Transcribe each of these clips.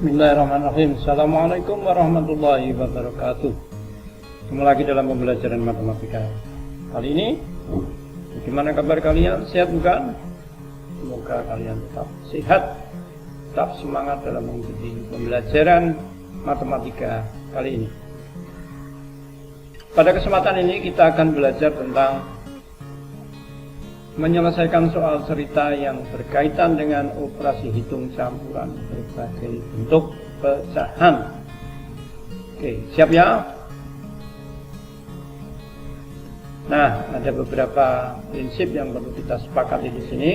Bismillahirrahmanirrahim. Assalamualaikum warahmatullahi wabarakatuh. Ketemu lagi dalam pembelajaran matematika. Kali ini, bagaimana kabar kalian? Sehat bukan? Semoga kalian tetap sehat, tetap semangat dalam mengikuti pembelajaran matematika kali ini. Pada kesempatan ini kita akan belajar tentang menyelesaikan soal cerita yang berkaitan dengan operasi hitung campuran berbagai bentuk pecahan. Oke, siap ya? Nah, ada beberapa prinsip yang perlu kita sepakati di sini.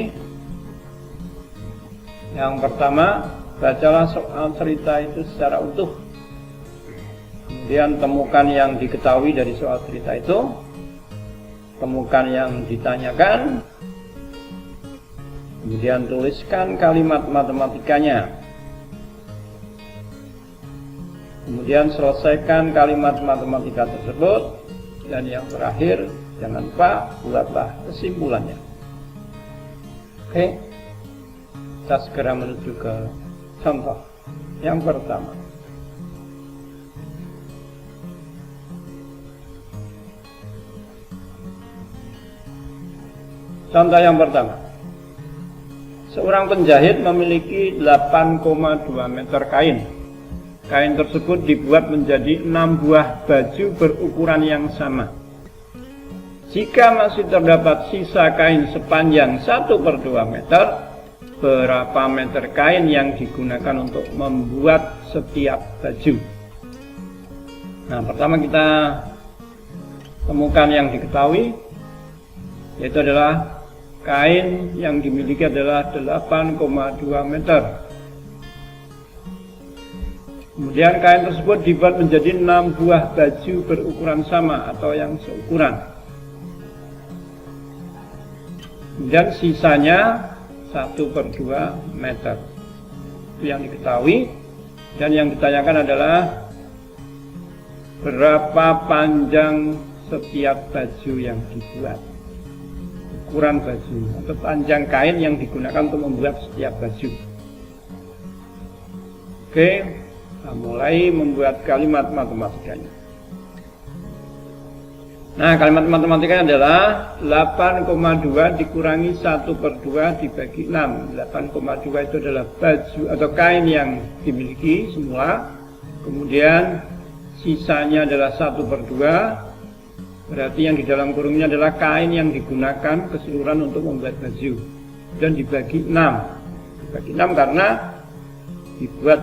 Yang pertama, bacalah soal cerita itu secara utuh. Kemudian temukan yang diketahui dari soal cerita itu. Temukan yang ditanyakan, kemudian tuliskan kalimat matematikanya, kemudian selesaikan kalimat matematika tersebut, dan yang terakhir jangan lupa buatlah kesimpulannya. Oke, kita segera menuju ke contoh yang pertama. Contoh yang pertama, seorang penjahit memiliki 8,2 meter kain. Kain tersebut dibuat menjadi 6 buah baju berukuran yang sama. Jika masih terdapat sisa kain sepanjang 1/2 meter, berapa meter kain yang digunakan untuk membuat setiap baju? Nah, pertama kita temukan yang diketahui, yaitu adalah kain yang dimiliki adalah 8,2 meter. Kemudian kain tersebut dibuat menjadi 6 buah baju berukuran sama atau yang seukuran. Kemudian sisanya 1/2 meter. Itu yang diketahui. Dan yang ditanyakan adalah berapa panjang setiap baju yang dibuat. Ukuran baju atau panjang kain yang digunakan untuk membuat setiap baju. Oke, kita mulai membuat kalimat matematikanya. Nah, kalimat matematikanya adalah 8,2 dikurangi 1/2 dibagi 6. 8,2 itu adalah baju atau kain yang dimiliki semula. Kemudian sisanya adalah 1/2. Berarti yang di dalam kurungnya adalah kain yang digunakan keseluruhan untuk membuat baju. Dan dibagi 6. Dibagi 6 karena dibuat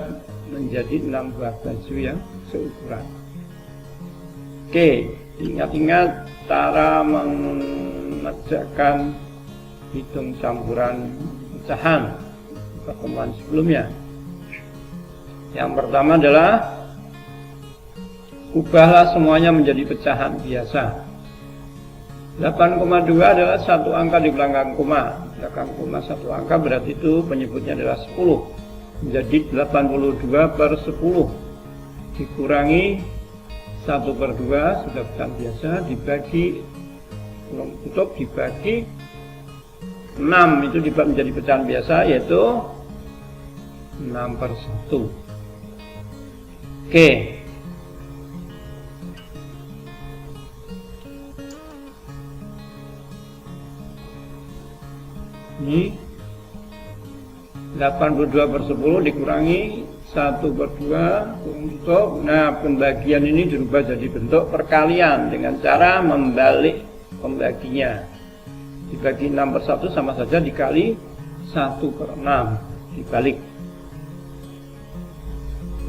menjadi 6 buah baju yang seukuran. Oke, ingat-ingat cara mengerjakan hitung campuran pecahan pertemuan sebelumnya. Yang pertama adalah ubahlah semuanya menjadi pecahan biasa. 8,2 adalah satu angka di belakang koma. Belakang koma satu angka berarti itu penyebutnya adalah 10. Menjadi 82/10. Dikurangi 1/2 sudah pecahan biasa, dibagi kurung tutup dibagi 6 itu dibuat menjadi pecahan biasa, yaitu 6/1. Oke. Ini 82/10 dikurangi 1/2 untuk, nah pembagian ini dirubah jadi bentuk perkalian dengan cara membalik pembaginya. Dibagi 6/1 sama saja dikali 1/6 dibalik.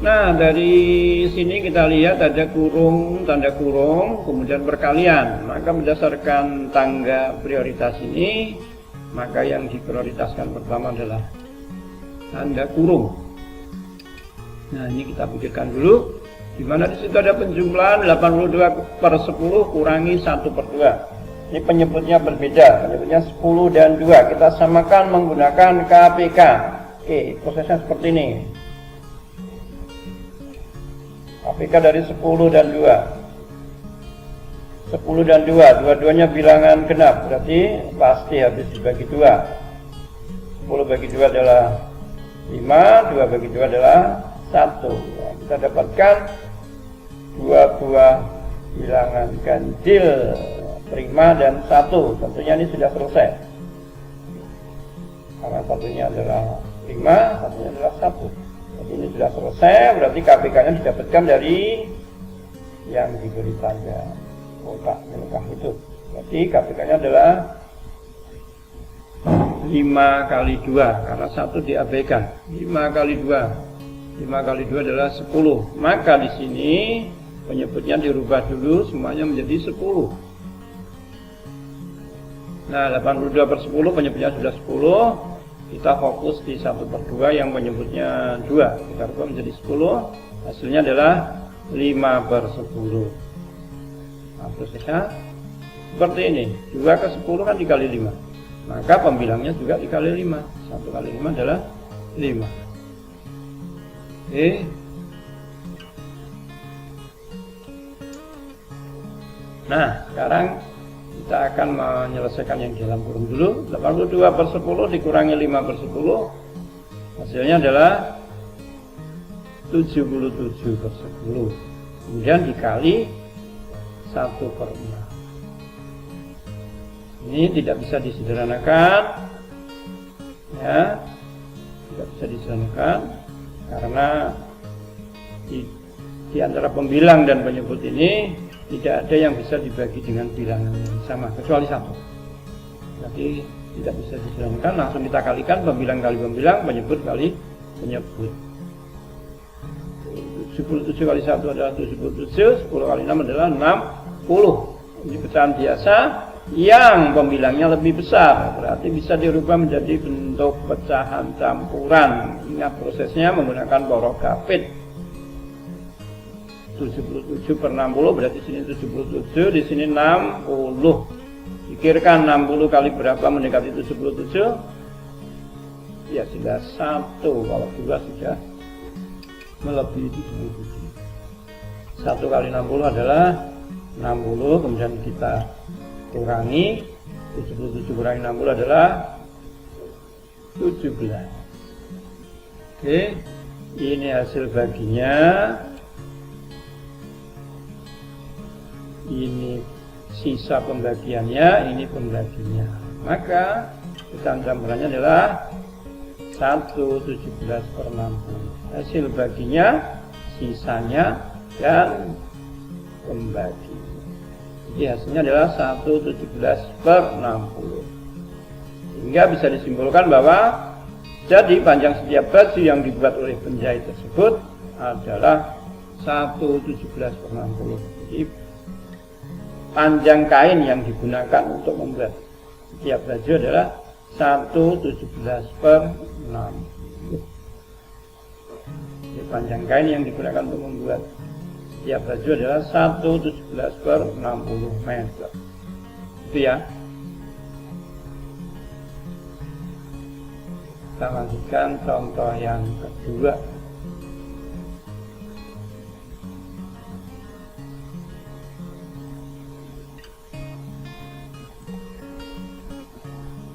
Nah, dari sini kita lihat ada kurung, tanda kurung, kemudian perkalian. Maka berdasarkan tangga prioritas ini, maka yang diprioritaskan pertama adalah tanda kurung. Nah, ini kita pikirkan dulu. Di mana di situ ada penjumlahan 82/10 kurangi 1/2. Ini penyebutnya berbeda, penyebutnya 10 dan 2. Kita samakan menggunakan KPK. Oke, prosesnya seperti ini. KPK dari 10 dan 2. 10 dan 2, dua-duanya bilangan genap, berarti pasti habis dibagi 2. 10 bagi 2 adalah 5, 2 bagi 2 adalah 1. Ya, kita dapatkan dua buah bilangan ganjil prima dan 1. Tentunya ini sudah selesai karena satunya adalah prima, satunya adalah 1. Jadi ini sudah selesai, berarti KPK nya didapatkan dari yang diberi tanda kotak melengkap itu. Jadi KPK nya adalah 5 kali 2 karena 1 diabaikan. 5 kali 2, 5 kali 2 adalah 10. Maka di sini penyebutnya dirubah dulu semuanya menjadi 10. Nah, 82/10 penyebutnya sudah 10. Kita fokus di 1/2 yang penyebutnya 2. Kita rubah menjadi 10. Hasilnya adalah 5/10. Nah, prosesnya seperti ini. 2/10 kan dikali 5. Maka pembilangnya juga dikali 5. 1 kali 5 adalah 5. Oke. Nah, sekarang kita akan menyelesaikan yang dalam kurung dulu. 82/10 dikurangi 5/10. Hasilnya adalah 77/10. Kemudian dikali 1/6. Ini tidak bisa disederhanakan, ya, tidak bisa disederhanakan karena di antara pembilang dan penyebut ini tidak ada yang bisa dibagi dengan bilangan yang sama kecuali 1. Jadi tidak bisa disederhanakan, langsung kita kalikan pembilang kali pembilang, penyebut kali penyebut. 77 kali 1 adalah 77, 10 kali 6 adalah 60. Ini pecahan biasa yang pembilangnya lebih besar, berarti bisa dirubah menjadi bentuk pecahan campuran. Ingat prosesnya menggunakan borok kapit. 77/60 berarti sini 77, di sini 60. Pikirkan 60 kali berapa mendekati 77? Ya sudah 1, kalau 2 sudah melebihi 77. 1 kali 60 adalah 60, kemudian kita kurangi 77 kurangi 60 adalah 17. Oke, ini hasil baginya. Ini sisa pembagiannya, ini pembaginya. Maka pecahan campurannya adalah 1/17/60. Hasil baginya, sisanya, dan pembagi. Jadi hasilnya adalah 1/17/60. Sehingga bisa disimpulkan bahwa jadi panjang setiap baju yang dibuat oleh penjahit tersebut adalah 1/17/60. Jadi panjang kain yang digunakan untuk membuat setiap baju adalah 1/17/60. Jadi panjang kain yang digunakan untuk membuat setiap baju adalah 1/17/60 meter. Itu ya. Kita lanjutkan contoh yang kedua.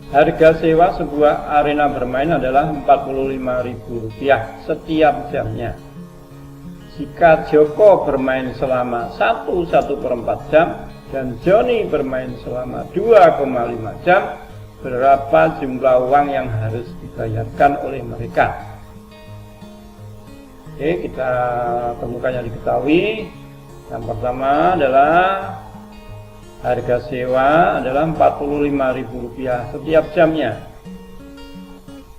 Harga sewa sebuah arena bermain adalah Rp45.000 setiap jamnya. Jika Joko bermain selama 1/4 jam dan Joni bermain selama 2,5 jam, berapa jumlah uang yang harus dibayarkan oleh mereka? Oke, kita temukan yang diketahui. Yang pertama adalah harga sewa adalah Rp45.000 setiap jamnya.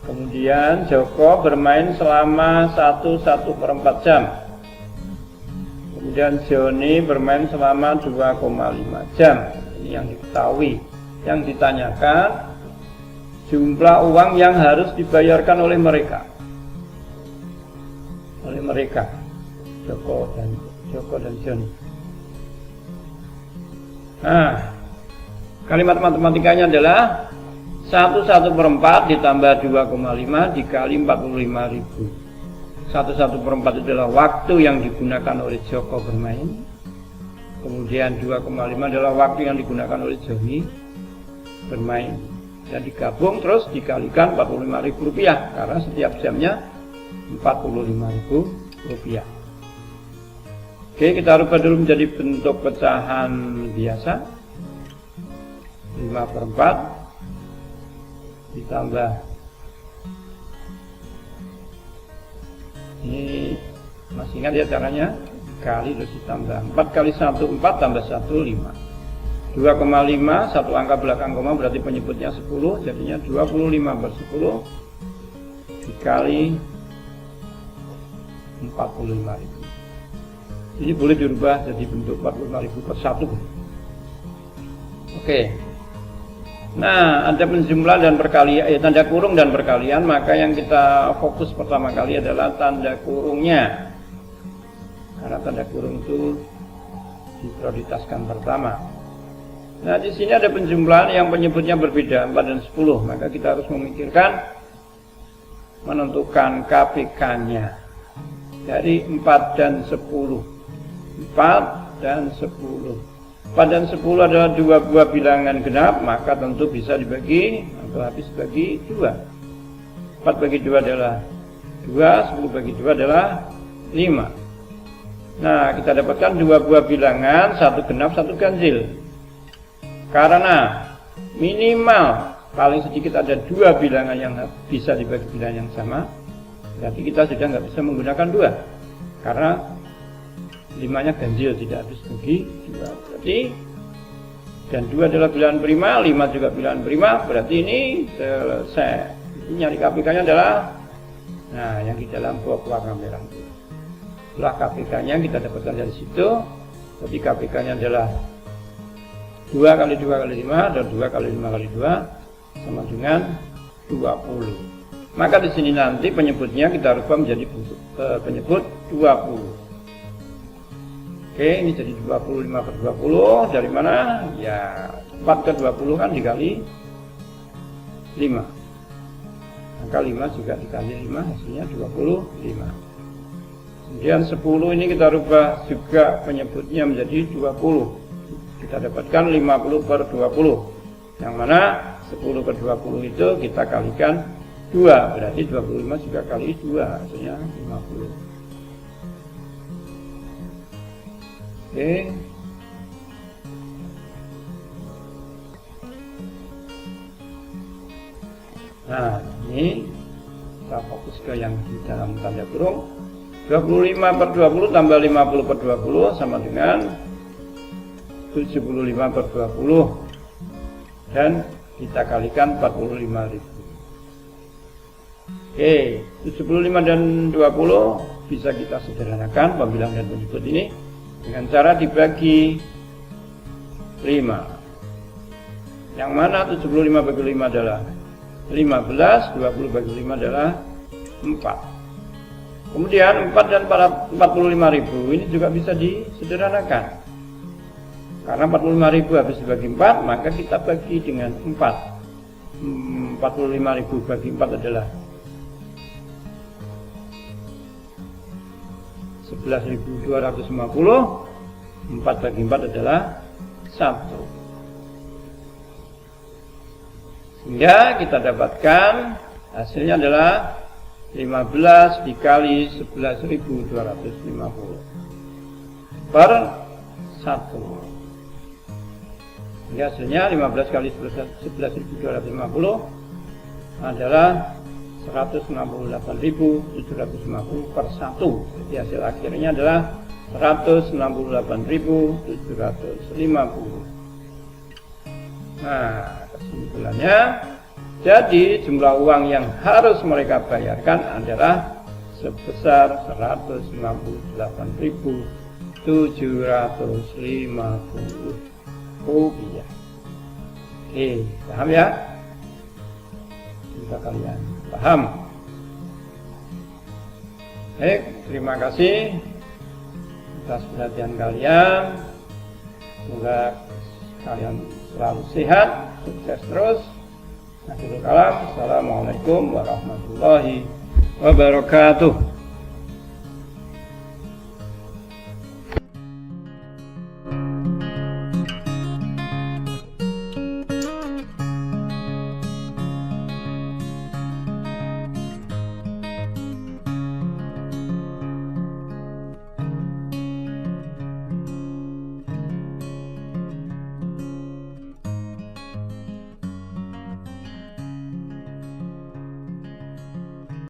Kemudian Joko bermain selama 1/4 jam. Kemudian Joni bermain selama 2,5 jam. Ini yang diketahui. Yang ditanyakan jumlah uang yang harus dibayarkan oleh mereka. Joko dan Joni. Nah, kalimat matematikanya adalah 1/4 ditambah 2,5 dikali 45.000. 1/4 itu adalah waktu yang digunakan oleh Joko bermain. Kemudian 2,5 adalah waktu yang digunakan oleh Joni bermain. Dan digabung terus dikalikan Rp45.000 karena setiap jamnya Rp45.000. Oke, kita rubah dulu menjadi bentuk pecahan biasa. 5/4 ditambah, ini masih ingat ya caranya, kali terus ditambah 4 kali 1 4 tambah 1 5, 2,5 satu angka belakang koma berarti penyebutnya 10, jadinya 25/10 dikali 45.000. Ini boleh dirubah jadi bentuk 45.000/1. Oke. Nah, ada penjumlah dan perkalian, tanda kurung dan perkalian, maka yang kita fokus pertama kali adalah tanda kurungnya. Karena tanda kurung itu diprioritaskan pertama. Nah, di sini ada penjumlahan yang penyebutnya berbeda, 4 dan 10, maka kita harus memikirkan menentukan KPK-nya dari 4 dan 10. 4 dan 10. 4 dan 10 adalah dua buah bilangan genap, maka tentu bisa dibagi atau habis bagi 2. 4 bagi 2 adalah 2, 10 bagi 2 adalah 5. Nah, kita dapatkan dua buah bilangan, satu genap, satu ganjil. Karena minimal paling sedikit ada 2 bilangan yang bisa dibagi bilangan yang sama, berarti kita sudah nggak bisa menggunakan 2. Karena 5-nya ganjil, tidak habis bagi 2. Berarti dan 2 adalah bilangan prima, 5 juga bilangan prima, berarti ini selesai. Jadi nyari KPK-nya adalah, nah, yang di dalam blok warna merah itu. Setelah KPK-nya kita dapatkan dari situ. Jadi KPK-nya adalah 2 kali 2 kali 5 dan 2 kali 5 kali 2 sama dengan 20. Maka di sini nanti penyebutnya kita rubah menjadi penyebut 20. Oke, ini jadi 25/20. Dari mana? Ya, 4 ke 20 kan dikali 5. Maka 5 juga dikali 5, hasilnya 25. Kemudian 10 ini kita rubah juga penyebutnya menjadi 20. Kita dapatkan 50/20. Yang mana 10 ke 20 itu kita kalikan 2. Berarti 25 juga kali 2, hasilnya 50. Oke. Nah, ini kita fokus ke yang di dalam tanda kurung. 25/20 tambah 50/20 sama dengan 75/20 dan kita kalikan 45.000. Oke, 75 dan 20 bisa kita sederhanakan pembilangan dan penyebut ini dengan cara dibagi 5. Yang mana 75 bagi 5 adalah 15, 20 bagi 5 adalah 4. Kemudian 4 dan 45.000 ini juga bisa disederhanakan. Karena 45.000 habis dibagi 4, maka kita bagi dengan 4. 45.000 bagi 4 adalah 11.250. 4 bagi 4 adalah 1. Sehingga kita dapatkan hasilnya adalah 15 dikali 11.250 per 1. Sehingga hasilnya 15 kali 11.250 adalah 168.750 per 1. Jadi hasil akhirnya adalah 168.750. Nah, kesimpulannya, jadi jumlah uang yang harus mereka bayarkan adalah sebesar 168.750 rupiah. Oke, paham ya? Semoga kalian paham. Baik, terima kasih atas perhatian kalian. Semoga kalian selalu sehat, sukses terus. Akhirul kalam, assalamualaikum warahmatullahi wabarakatuh.